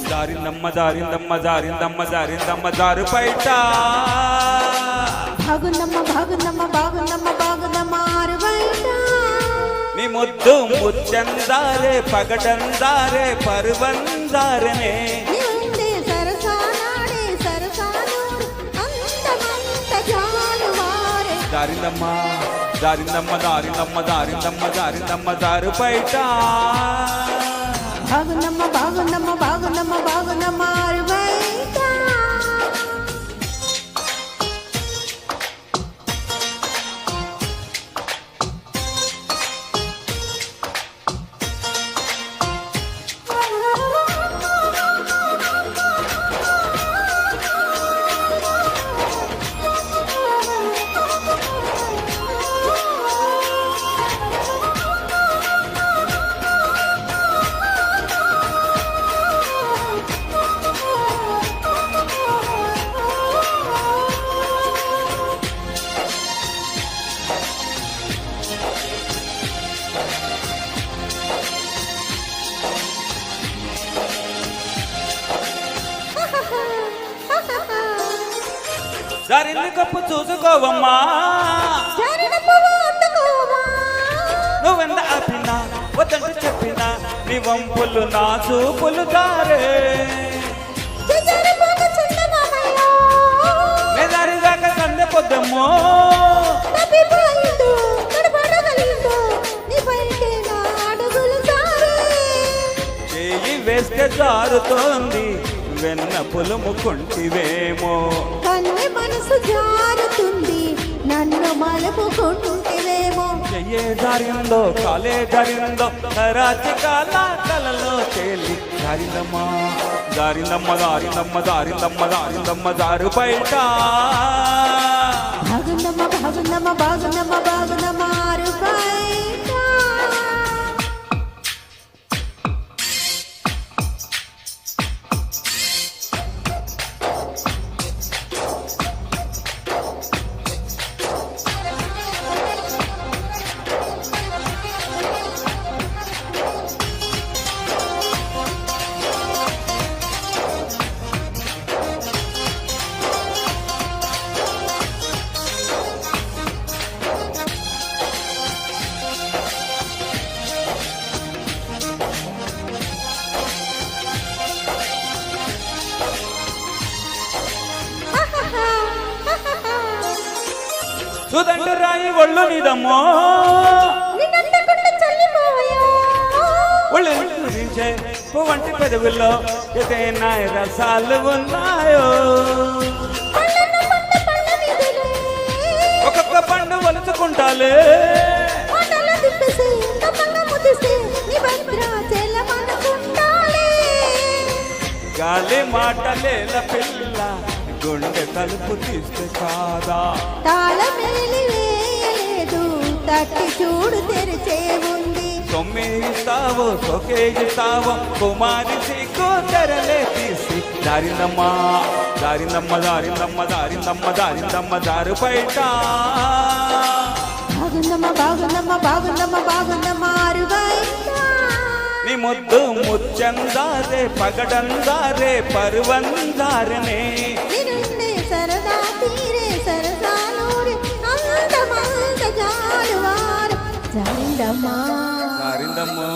జారిందమ్మ జారిందమ్మ జారిందమ్మ జారిందమ్మ జారు బయట బాగుందమ్మ బాగుందమ్మ బాగుందమ్మ బాగుందమ్మ ఆరు బయట నీ ముద్దు ముచ్చందారే పగడందారే పరువందారనే నిండే సరసానాడే సరసానూరు అందమంత జాలువారే జారిందమ్మ జారిందమ్మ జారిందమ్మ జారిందమ్మ జారిందమ్మ జారు బయట బాగుందమ్మ బాగుందమ్మ బాగుందమ్మ బాగుందమ్మ ఆరు బయట జారింది కప్పు చూసుకోవమ్మా నువ్వెంత ఆపినా వద్దంటే చెప్పినా నీ వంపులు నా చూపులు దారే దాకా కందె పొద్దమ్మో చేయి వేస్తే జారుతోంది వెన్న పులుముకుంటివేమో కన్నె మనసు జారుతుంది నన్ను మలుపుకుంటేవేమో చెయ్యే జారిందో కాలే జారిందో రాత్రి కాల కలలో తేలి జారిందమ్మా జారిందమ్మ జారిందమ్మ జారిందమ్మ జారిందమ్మ జారు బయట బాగుందమ్మ బాగుందమ్మ బాగుందమ్మ బాగుందమ్మ ఆరు బయట సుదండు రాయి ఒళ్ళు నీదమ్మో ఒళ్ళు గురించే పువ్వంటి పెదవుల్లో ఏదైనా రసాలు ఉన్నాయో ఒక్కొక్క పండు వలుచుకుంటాలే గాలి మాటలేల పిల్ల గుండె తలుపు తీస్తే కాదా తాళమేలి వేయలేదు తట్టి చూడు తెరిచే ఉంది సొమ్మేస్తావో సొకేస్తావో కుమారి సిగ్గు తెరలే తీసి దారిందమ్మా దారిందమ్మ దారిందమ్మ దారిందమ్మ దారిందమ్మ దారు బయట బాగుందమ్మ బాగుందమ్మ బాగుందమ్మ బాగుందమ్మ ఆరు బయట నీ ముద్దు ముచ్చందారే పగడందారే పరువందారనే నిన్నే సరదా తీరే సరసానూరి అందమంత జాలువారు జారిందమ్మా దారిందమ్మో